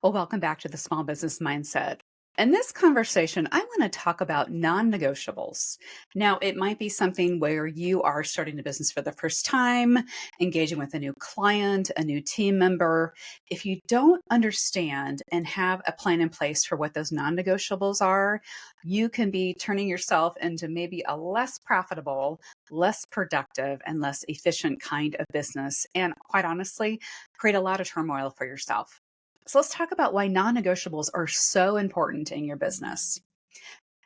Well, welcome back to the Small Business Mindset. In this conversation, I want to talk about non negotiables. Now, it might be something where you are starting a business for the first time, engaging with a new client, a new team member. If you don't understand and have a plan in place for what those non negotiables are, you can be turning yourself into maybe a less profitable, less productive, and less efficient kind of business. And quite honestly, create a lot of turmoil for yourself. So let's talk about why non negotiables are so important in your business.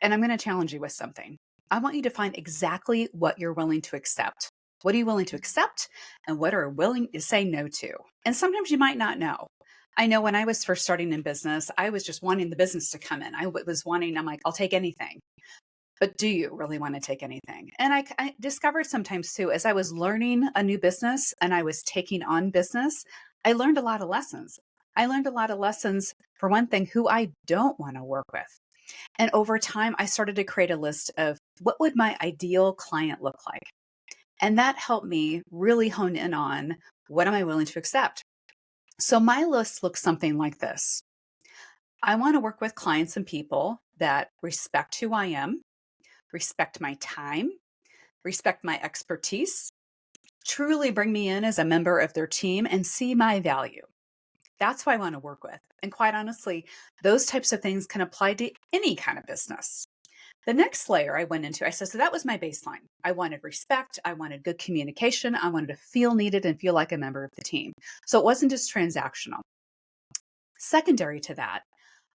And I'm going to challenge you with something. I want you to find exactly what you're willing to accept. What are you willing to accept? And what are you willing to say no to? And sometimes you might not know. I know when I was first starting in business, I was just wanting the business to come in. Was wanting, I'm like, I'll take anything. But do you really want to take anything? And I discovered sometimes too, as I was learning a new business and I was taking on business, I learned a lot of lessons. I learned a lot of lessons, for one thing, who I don't want to work with. And over time, I started to create a list of what would my ideal client look like. And that helped me really hone in on what am I willing to accept. So my list looks something like this. I want to work with clients and people that respect who I am, respect my time, respect my expertise, truly bring me in as a member of their team, and see my value. That's who I want to work with. And quite honestly, those types of things can apply to any kind of business. The next layer I went into, I said, so that was my baseline. I wanted respect. I wanted good communication. I wanted to feel needed and feel like a member of the team. So it wasn't just transactional. Secondary to that,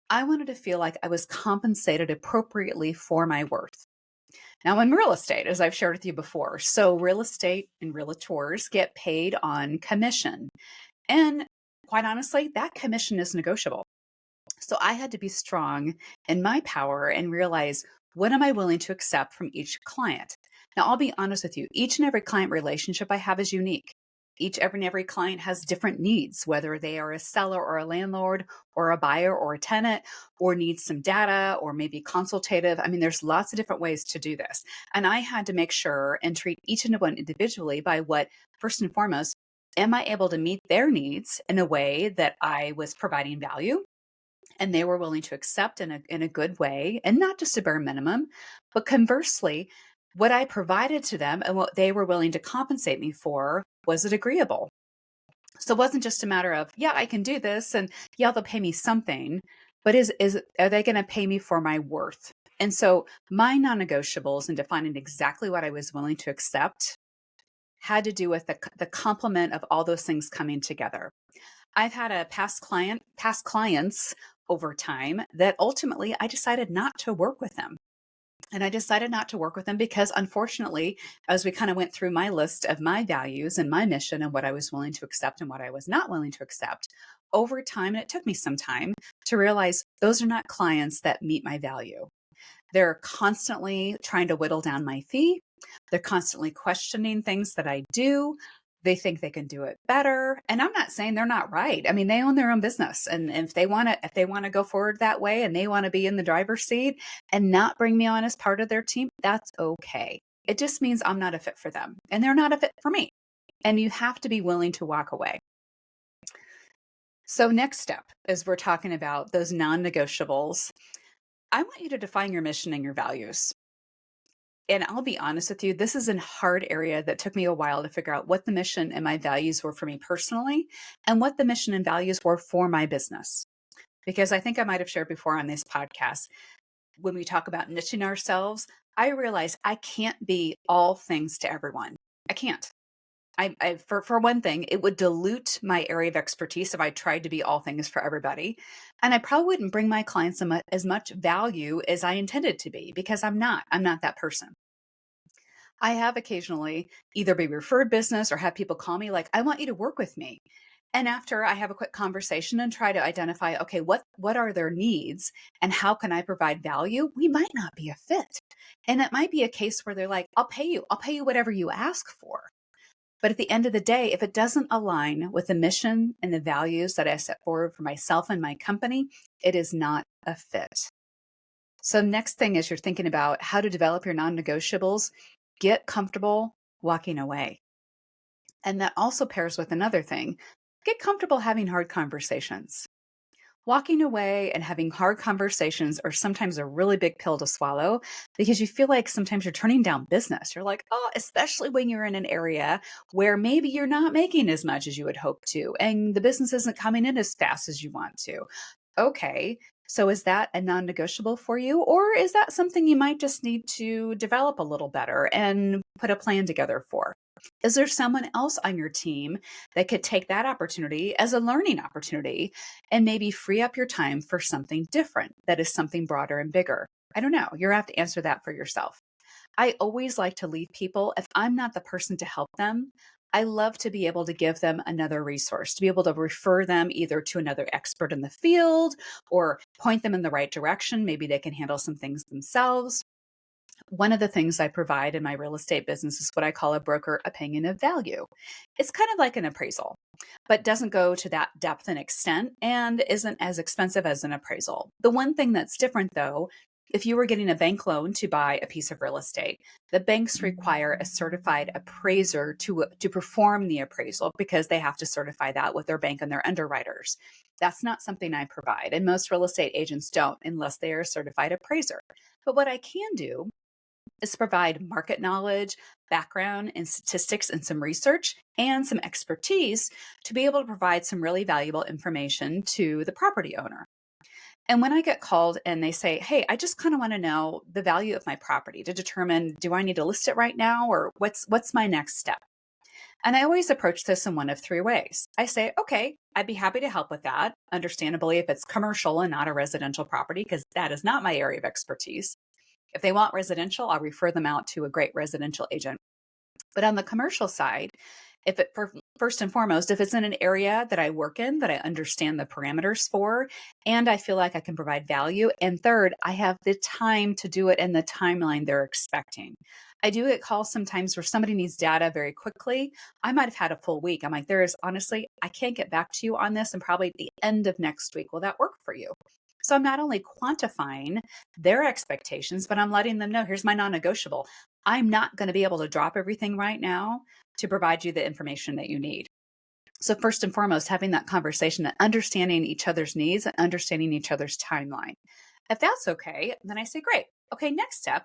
I wanted to feel like I was compensated appropriately for my worth. Now, in real estate, as I've shared with you before, so real estate and realtors get paid on commission. And quite honestly, that commission is negotiable. So I had to be strong in my power and realize what am I willing to accept from each client. Now, I'll be honest with you, each and every client relationship I have is unique. Every client has different needs, whether they are a seller or a landlord or a buyer or a tenant or needs some data or maybe consultative. I mean, there's lots of different ways to do this. And I had to make sure and treat each and one individually by what, first and foremost, am I able to meet their needs in a way that I was providing value? And they were willing to accept in a good way and not just a bare minimum, but conversely, what I provided to them and what they were willing to compensate me for, was it agreeable? So it wasn't just a matter of, yeah, I can do this and yeah, they'll pay me something, but are they going to pay me for my worth? And so my non-negotiables and defining exactly what I was willing to accept had to do with the complement of all those things coming together. I've had a past clients over time that ultimately I decided not to work with them. And I decided not to work with them because, unfortunately, as we kind of went through my list of my values and my mission and what I was willing to accept and what I was not willing to accept, over time, and it took me some time to realize those are not clients that meet my value. They're constantly trying to whittle down my fee. They're constantly questioning things that I do. They think they can do it better. And I'm not saying they're not right. I mean, they own their own business. And if they want to go forward that way and they want to be in the driver's seat and not bring me on as part of their team, that's okay. It just means I'm not a fit for them and they're not a fit for me. And you have to be willing to walk away. So next step, as we're talking about those non-negotiables, I want you to define your mission and your values. And I'll be honest with you, this is a hard area that took me a while to figure out what the mission and my values were for me personally and what the mission and values were for my business. Because I think I might have shared before on this podcast, when we talk about niching ourselves, I realize I can't be all things to everyone. I can't. For one thing, it would dilute my area of expertise if I tried to be all things for everybody. And I probably wouldn't bring my clients as much value as I intended to be because I'm not. I'm not that person. I have occasionally either be referred business or have people call me like, I want you to work with me. And after I have a quick conversation and try to identify, okay, what are their needs and how can I provide value? We might not be a fit. And it might be a case where they're like, I'll pay you whatever you ask for. But at the end of the day, if it doesn't align with the mission and the values that I set forward for myself and my company, it is not a fit. So next thing is you're thinking about how to develop your non-negotiables, get comfortable walking away. And that also pairs with another thing. Get comfortable having hard conversations. Walking away and having hard conversations are sometimes a really big pill to swallow because you feel like sometimes you're turning down business. You're like, oh, especially when you're in an area where maybe you're not making as much as you would hope to, and the business isn't coming in as fast as you want to. Okay. So is that a non negotiable for you? Or is that something you might just need to develop a little better and put a plan together for? Is there someone else on your team that could take that opportunity as a learning opportunity and maybe free up your time for something different that is something broader and bigger? I don't know. You're going to have to answer that for yourself. I always like to leave people, if I'm not the person to help them, I love to be able to give them another resource, to be able to refer them either to another expert in the field or point them in the right direction. Maybe they can handle some things themselves. One of the things I provide in my real estate business is what I call a broker opinion of value. It's kind of like an appraisal, but doesn't go to that depth and extent and isn't as expensive as an appraisal. The one thing that's different though, if you were getting a bank loan to buy a piece of real estate, the banks require a certified appraiser to perform the appraisal because they have to certify that with their bank and their underwriters. That's not something I provide, and most real estate agents don't unless they are a certified appraiser. But what I can do is provide market knowledge, background, and statistics and some research and some expertise to be able to provide some really valuable information to the property owner. And when I get called and they say, hey, I just kind of want to know the value of my property to determine, do I need to list it right now or what's my next step? And I always approach this in one of three ways. I say, okay, I'd be happy to help with that. Understandably, if it's commercial and not a residential property, because that is not my area of expertise. If they want residential, I'll refer them out to a great residential agent. But on the commercial side, if it first and foremost, if it's in an area that I work in, that I understand the parameters for, and I feel like I can provide value. And third, I have the time to do it in the timeline they're expecting. I do get calls sometimes where somebody needs data very quickly. I might have had a full week. I'm like, there is honestly, I can't get back to you on this and probably at the end of next week. Will that work for you? So I'm not only quantifying their expectations, but I'm letting them know here's my non negotiable. I'm not going to be able to drop everything right now to provide you the information that you need. So, first and foremost, having that conversation and understanding each other's needs and understanding each other's timeline. If that's okay, then I say, great. Okay, next step.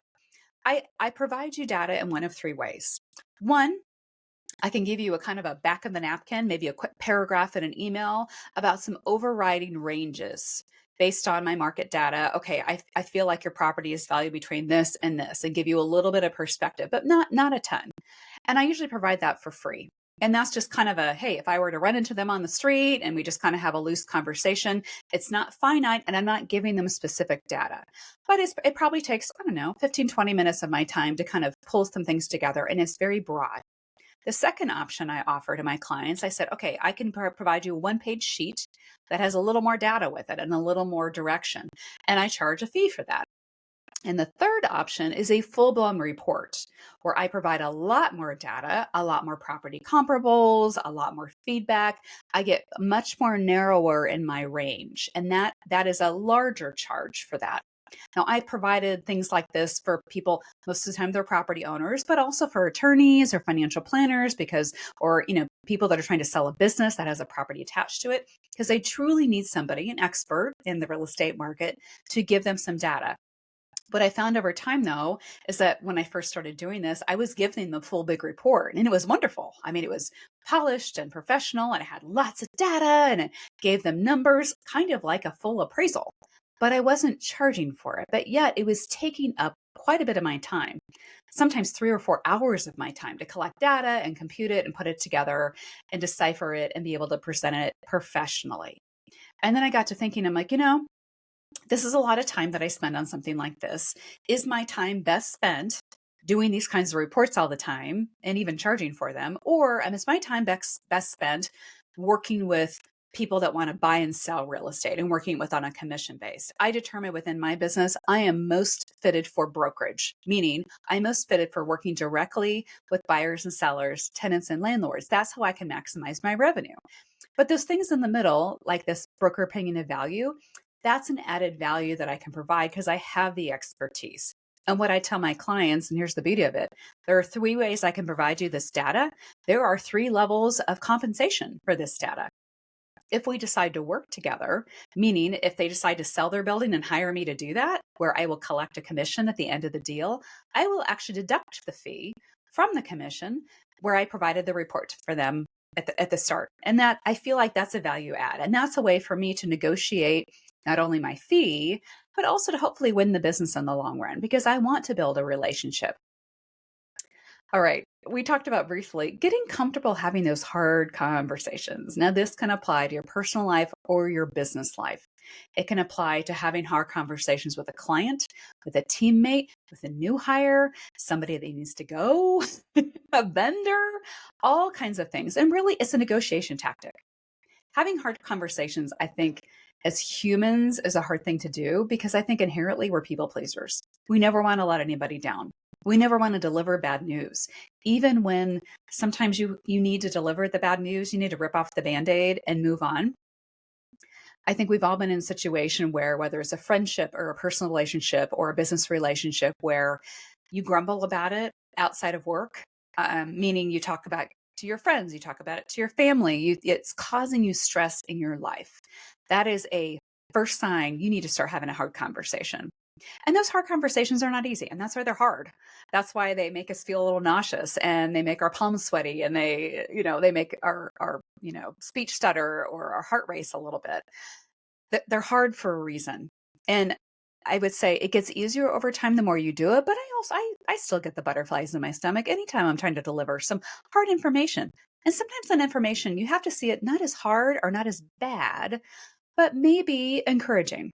I provide you data in one of three ways. One, I can give you a kind of a back of the napkin, maybe a quick paragraph in an email about some overriding ranges based on my market data. Okay, I feel like your property is valued between this and give you a little bit of perspective, but not a ton. And I usually provide that for free. And that's just kind of a, hey, if I were to run into them on the street and we just kind of have a loose conversation, it's not finite and I'm not giving them specific data. But it probably takes, I don't know, 15, 20 minutes of my time to kind of pull some things together. And it's very broad. The second option I offer to my clients, I said, okay, I can provide you a one-page sheet that has a little more data with it and a little more direction. And I charge a fee for that. And the third option is a full-blown report where I provide a lot more data, a lot more property comparables, a lot more feedback. I get much more narrower in my range. And that is a larger charge for that. Now, I provided things like this for people, most of the time they're property owners, but also for attorneys or financial planners or people that are trying to sell a business that has a property attached to it, because they truly need somebody, an expert in the real estate market, to give them some data. What I found over time, though, is that when I first started doing this, I was giving the full big report and it was wonderful. I mean, it was polished and professional and it had lots of data and it gave them numbers, kind of like a full appraisal. But I wasn't charging for it. But yet it was taking up quite a bit of my time, sometimes 3 or 4 hours of my time to collect data and compute it and put it together and decipher it and be able to present it professionally. And then I got to thinking, I'm like, this is a lot of time that I spend on something like this. Is my time best spent doing these kinds of reports all the time and even charging for them? Or is my time best spent working with people that want to buy and sell real estate and working with on a commission base? I determine within my business, I am most fitted for brokerage, meaning I'm most fitted for working directly with buyers and sellers, tenants and landlords. That's how I can maximize my revenue. But those things in the middle, like this broker opinion of value, that's an added value that I can provide because I have the expertise. And what I tell my clients, and here's the beauty of it, there are three ways I can provide you this data. There are three levels of compensation for this data. If we decide to work together, meaning if they decide to sell their building and hire me to do that, where I will collect a commission at the end of the deal, I will actually deduct the fee from the commission where I provided the report for them at the start. And that I feel like that's a value add. And that's a way for me to negotiate not only my fee, but also to hopefully win the business in the long run because I want to build a relationship. All right. We talked about briefly getting comfortable having those hard conversations. Now, this can apply to your personal life or your business life. It can apply to having hard conversations with a client, with a teammate, with a new hire, somebody that needs to go, a vendor, all kinds of things. And really, it's a negotiation tactic. Having hard conversations, I think, as humans is a hard thing to do because I think inherently we're people pleasers. We never want to let anybody down. We never want to deliver bad news. Even when sometimes you need to deliver the bad news, you need to rip off the Band-Aid and move on. I think we've all been in a situation where whether it's a friendship or a personal relationship or a business relationship where you grumble about it outside of work, meaning you talk about to your friends, you talk about it to your family, it's causing you stress in your life. That is a first sign you need to start having a hard conversation. And those hard conversations are not easy, and that's why they're hard. That's why they make us feel a little nauseous and they make our palms sweaty and they make our speech stutter or our heart race a little bit. They're hard for a reason. And I would say it gets easier over time the more you do it, but I still get the butterflies in my stomach anytime I'm trying to deliver some hard information. And sometimes that information, you have to see it not as hard or not as bad, but maybe encouraging.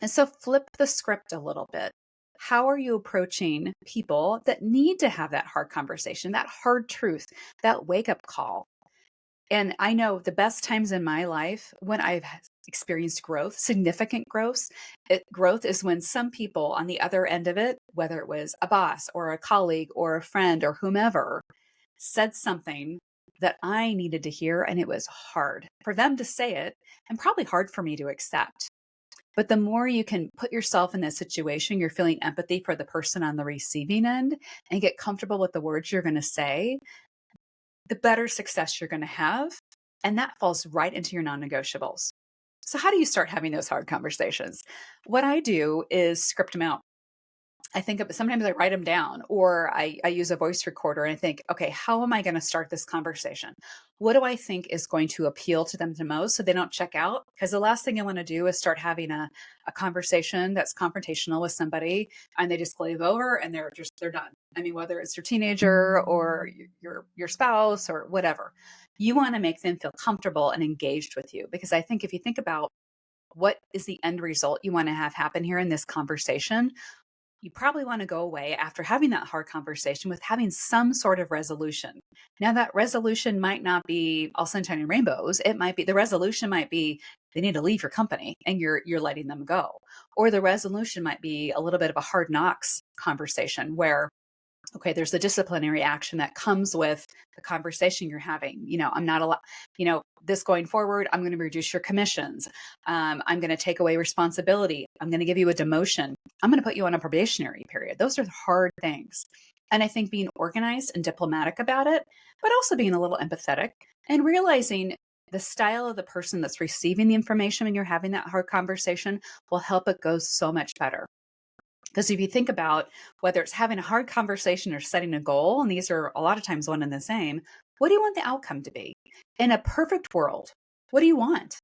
And so flip the script a little bit. How are you approaching people that need to have that hard conversation, that hard truth, that wake up call? And I know the best times in my life when I've experienced growth, significant growth is when some people on the other end of it, whether it was a boss or a colleague or a friend or whomever, said something that I needed to hear. And it was hard for them to say it and probably hard for me to accept. But the more you can put yourself in that situation, you're feeling empathy for the person on the receiving end and get comfortable with the words you're going to say, the better success you're going to have. And that falls right into your non-negotiables. So how do you start having those hard conversations? What I do is script them out. I think sometimes I write them down or I use a voice recorder and I think, okay, how am I going to start this conversation? What do I think is going to appeal to them the most so they don't check out? Because the last thing I want to do is start having a conversation that's confrontational with somebody and they just glaive over and they're done. I mean, whether it's your teenager or your spouse or whatever, you want to make them feel comfortable and engaged with you. Because I think if you think about what is the end result you want to have happen here in this conversation, you probably want to go away after having that hard conversation with having some sort of resolution. Now, that resolution might not be all sunshine and rainbows. It might be the resolution might be they need to leave your company and you're letting them go. Or the resolution might be a little bit of a hard knocks conversation where okay, there's the disciplinary action that comes with the conversation you're having. I'm not allowed, this going forward, I'm going to reduce your commissions. I'm going to take away responsibility. I'm going to give you a demotion. I'm going to put you on a probationary period. Those are hard things. And I think being organized and diplomatic about it, but also being a little empathetic and realizing the style of the person that's receiving the information when you're having that hard conversation will help it go so much better. Because if you think about whether it's having a hard conversation or setting a goal, and these are a lot of times one and the same, what do you want the outcome to be? In a perfect world, what do you want?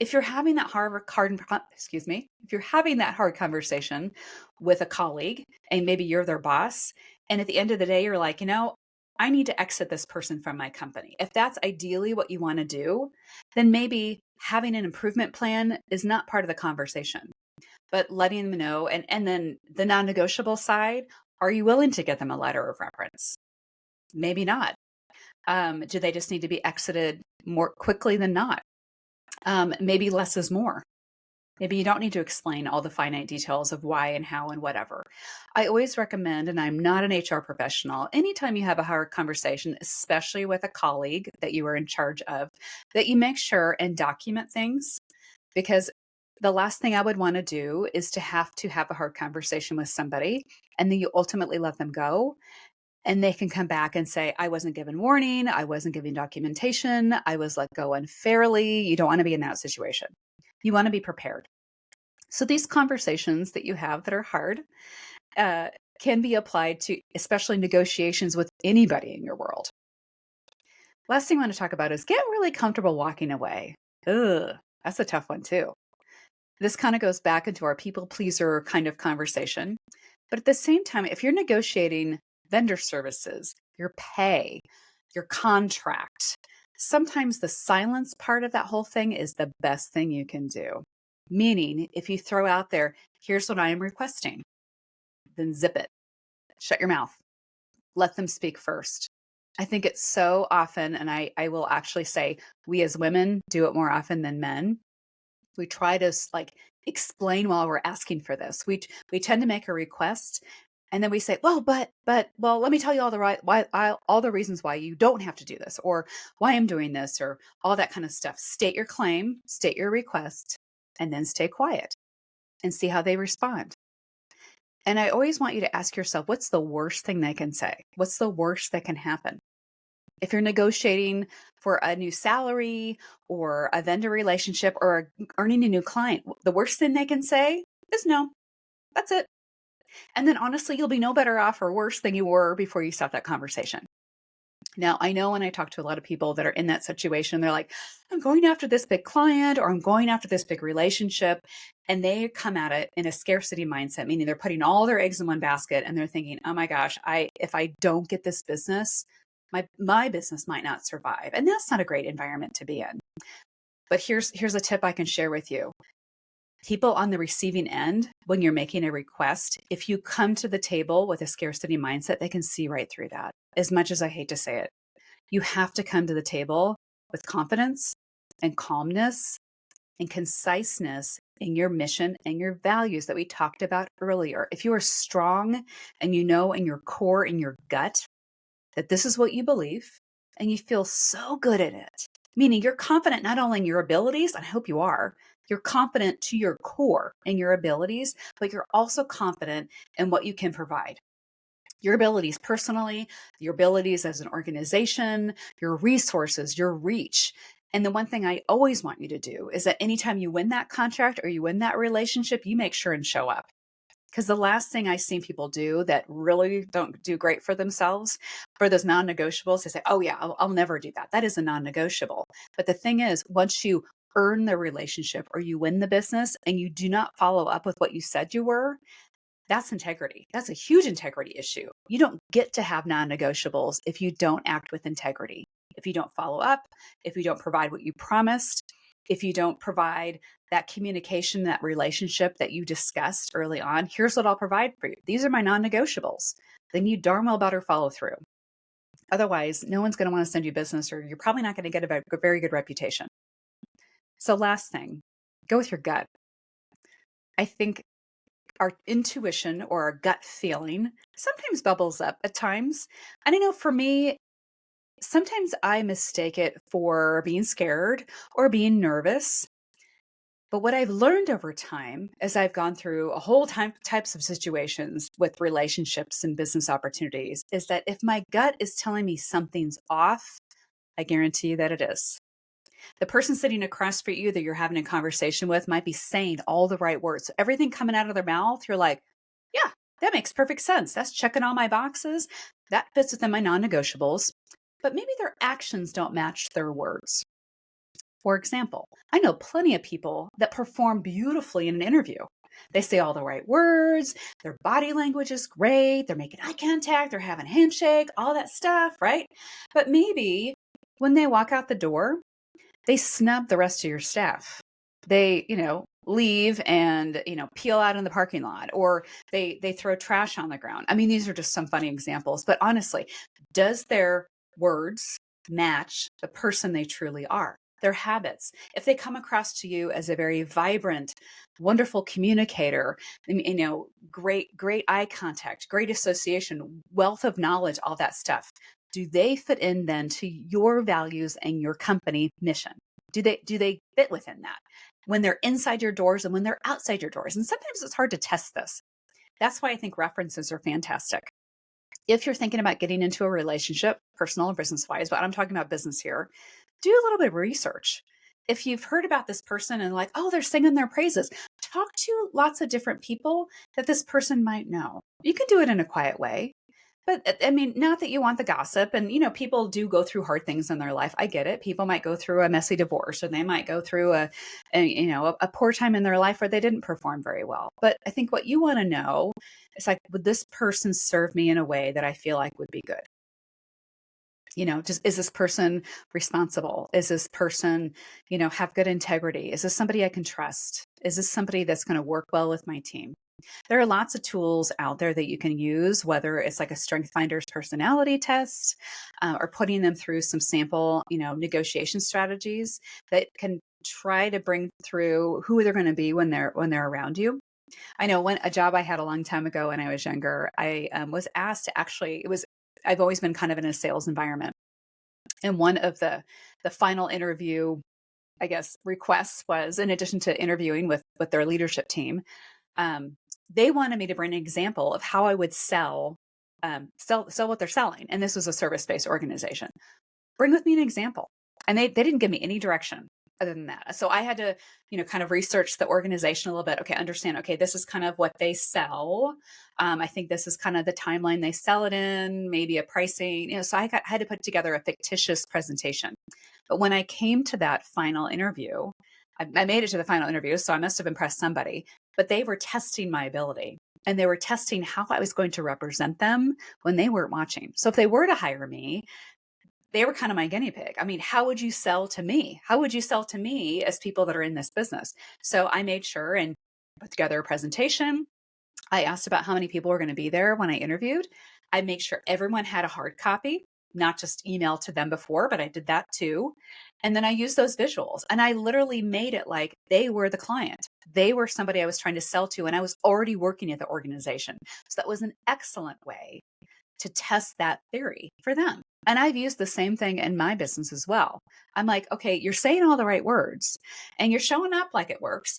If you're having that if you're having that hard conversation with a colleague and maybe you're their boss, and at the end of the day, you're like, I need to exit this person from my company. If that's ideally what you want to do, then maybe having an improvement plan is not part of the conversation. But letting them know, and then the non-negotiable side, are you willing to get them a letter of reference? Maybe not. Do they just need to be exited more quickly than not? Maybe less is more. Maybe you don't need to explain all the finite details of why and how and whatever. I always recommend, and I'm not an HR professional, anytime you have a hard conversation, especially with a colleague that you are in charge of, that you make sure and document things because the last thing I would want to do is to have a hard conversation with somebody and then you ultimately let them go. And they can come back and say, I wasn't given warning. I wasn't given documentation. I was let go unfairly. You don't want to be in that situation. You want to be prepared. So these conversations that you have that are hard uh, can be applied to especially negotiations with anybody in your world. Last thing I want to talk about is get really comfortable walking away. Ugh, that's a tough one too. This kind of goes back into our people pleaser kind of conversation. But at the same time, if you're negotiating vendor services, your pay, your contract, sometimes the silence part of that whole thing is the best thing you can do. Meaning, if you throw out there, here's what I am requesting, then zip it, shut your mouth, let them speak first. I think it's so often, and I will actually say we as women do it more often than men. We try to like explain while we're asking for this. We tend to make a request and then we say, well, well, let me tell you all the all the reasons why you don't have to do this, or why I'm doing this, or all that kind of stuff. State your claim, state your request, and then stay quiet and see how they respond. And I always want you to ask yourself, what's the worst thing they can say? What's the worst that can happen? If you're negotiating for a new salary or a vendor relationship or earning a new client, the worst thing they can say is no. That's it. And then honestly, you'll be no better off or worse than you were before you start that conversation. Now, I know when I talk to a lot of people that are in that situation, they're like, I'm going after this big client or I'm going after this big relationship. And they come at it in a scarcity mindset, meaning they're putting all their eggs in one basket and they're thinking, oh my gosh, if I don't get this business, my business might not survive. And that's not a great environment to be in. But here's a tip I can share with you. People on the receiving end, when you're making a request, if you come to the table with a scarcity mindset, they can see right through that. As much as I hate to say it, you have to come to the table with confidence and calmness and conciseness in your mission and your values that we talked about earlier. If you are strong and you know in your core, in your gut, that this is what you believe and you feel so good at it, meaning you're confident not only in your abilities, I hope you are, you're confident to your core in your abilities, but you're also confident in what you can provide. Your abilities personally, your abilities as an organization, your resources, your reach. And the one thing I always want you to do is that anytime you win that contract or you win that relationship, you make sure and show up. Because the last thing I've seen people do that really don't do great for themselves, for those non-negotiables, they say, oh yeah, I'll never do that. That is a non-negotiable. But the thing is, once you earn the relationship or you win the business and you do not follow up with what you said you were, that's integrity. That's a huge integrity issue. You don't get to have non-negotiables if you don't act with integrity, if you don't follow up, if you don't provide what you promised, if you don't provide that communication, that relationship that you discussed early on. Here's what I'll provide for you. These are my non-negotiables. Then you darn well better follow through. Otherwise, no one's going to want to send you business, or you're probably not going to get a very good reputation. So last thing, go with your gut. I think our intuition or our gut feeling sometimes bubbles up at times. And I know for me, sometimes I mistake it for being scared or being nervous. But what I've learned over time as I've gone through a whole types of situations with relationships and business opportunities is that if my gut is telling me something's off, I guarantee you that it is. The person sitting across from you that you're having a conversation with might be saying all the right words. So everything coming out of their mouth, you're like, yeah, that makes perfect sense. That's checking all my boxes. That fits within my non-negotiables. But maybe their actions don't match their words. For example, I know plenty of people that perform beautifully in an interview. They say all the right words, their body language is great, they're making eye contact, they're having a handshake, all that stuff, right? But maybe when they walk out the door, they snub the rest of your staff. They, leave and, peel out in the parking lot, or they throw trash on the ground. I mean, these are just some funny examples, but honestly, does their words match the person they truly are? Their habits. If they come across to you as a very vibrant, wonderful communicator, great eye contact, great association, wealth of knowledge, all that stuff, do they fit in then to your values and your company mission? Do they fit within that when they're inside your doors and when they're outside your doors? And sometimes it's hard to test this. That's why I think references are fantastic. If you're thinking about getting into a relationship, personal and business wise, but I'm talking about business here, do a little bit of research. If you've heard about this person and like, oh, they're singing their praises, talk to lots of different people that this person might know. You can do it in a quiet way. But I mean, not that you want the gossip. And, people do go through hard things in their life. I get it. People might go through a messy divorce, or they might go through a poor time in their life where they didn't perform very well. But I think what you want to know is like, would this person serve me in a way that I feel like would be good? Just is this person responsible? Is this person, have good integrity? Is this somebody I can trust? Is this somebody that's going to work well with my team? There are lots of tools out there that you can use, whether it's like a Strength Finders personality test, or putting them through some sample, negotiation strategies that can try to bring through who they're going to be when they're around you. I know a job I had a long time ago when I was younger, I was asked to actually, I've always been kind of in a sales environment. And one of the final interview, I guess, requests was, in addition to interviewing with their leadership team, they wanted me to bring an example of how I would sell what they're selling. And this was a service-based organization. Bring with me an example. And they didn't give me any direction other than that. So I had to, kind of research the organization a little bit. Okay, understand, okay, this is kind of what they sell. I think this is kind of the timeline they sell it in, maybe a pricing, so I had to put together a fictitious presentation. But when I came to that final interview, I made it to the final interview, so I must have impressed somebody, but they were testing my ability, and they were testing how I was going to represent them when they weren't watching. So if they were to hire me, they were kind of my guinea pig. I mean, how would you sell to me? How would you sell to me as people that are in this business? So I made sure and put together a presentation. I asked about how many people were going to be there when I interviewed. I made sure everyone had a hard copy, not just email to them before, but I did that too. And then I used those visuals, and I literally made it like they were the client. They were somebody I was trying to sell to, and I was already working at the organization. So that was an excellent way to test that theory for them. And I've used the same thing in my business as well. I'm like, okay, you're saying all the right words and you're showing up like it works.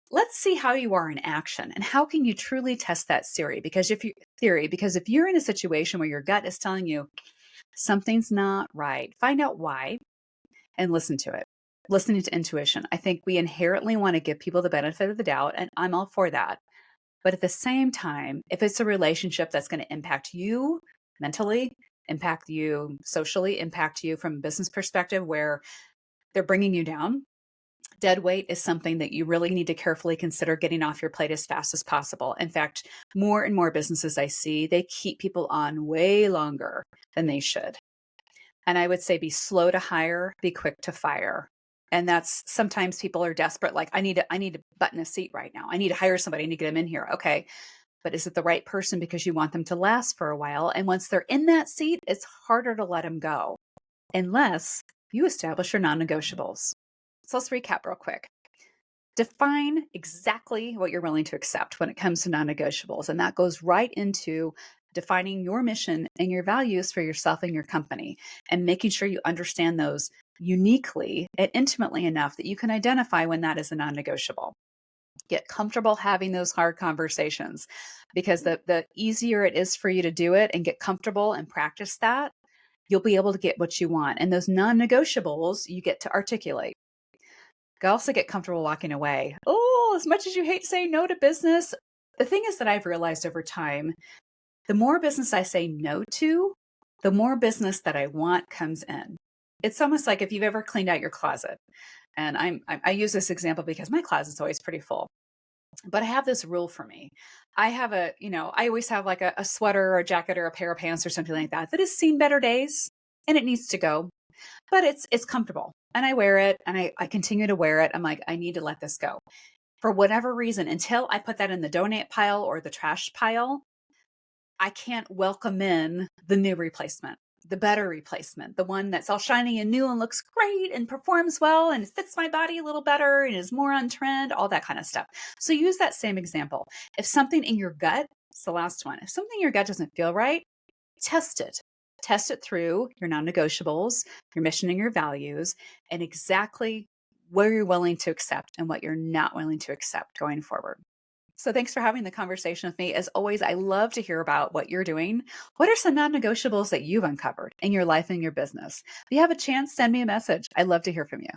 Let's see how you are in action, and how can you truly test that theory? Because if you're in a situation where your gut is telling you something's not right, find out why and listen to it. Listening to intuition. I think we inherently want to give people the benefit of the doubt, and I'm all for that. But at the same time, if it's a relationship that's going to impact you mentally, impact you socially, impact you from a business perspective where they're bringing you down, dead weight is something that you really need to carefully consider getting off your plate as fast as possible. In fact, more and more businesses I see, they keep people on way longer than they should. And I would say be slow to hire, be quick to fire. And that's sometimes people are desperate. Like, I need to button a seat right now. I need to hire somebody. I need to get them in here. Okay. But is it the right person because you want them to last for a while? And once they're in that seat, it's harder to let them go unless you establish your non-negotiables. So let's recap real quick. Define exactly what you're willing to accept when it comes to non-negotiables. And that goes right into defining your mission and your values for yourself and your company, and making sure you understand those uniquely and intimately enough that you can identify when that is a non-negotiable. Get comfortable having those hard conversations, because the easier it is for you to do it and get comfortable and practice that, you'll be able to get what you want. And those non-negotiables you get to articulate. Also get comfortable walking away. Oh, as much as you hate saying no to business, the thing is that I've realized over time, the more business I say no to, the more business that I want comes in. It's almost like if you've ever cleaned out your closet. And I use this example because my closet's always pretty full. But I have this rule for me. I have I always have like a sweater or a jacket or a pair of pants or something like that has seen better days, and it needs to go. But it's comfortable, and I wear it, and I continue to wear it. I'm like, I need to let this go. For whatever reason, until I put that in the donate pile or the trash pile, I can't welcome in the new replacement, the better replacement, the one that's all shiny and new and looks great and performs well and fits my body a little better and is more on trend, all that kind of stuff. So use that same example. If something in your gut, it's the last one, if something in your gut doesn't feel right, test it. Test it through your non-negotiables, your mission and your values, and exactly where you're willing to accept and what you're not willing to accept going forward. So thanks for having the conversation with me. As always, I love to hear about what you're doing. What are some non-negotiables that you've uncovered in your life and your business? If you have a chance, send me a message. I'd love to hear from you.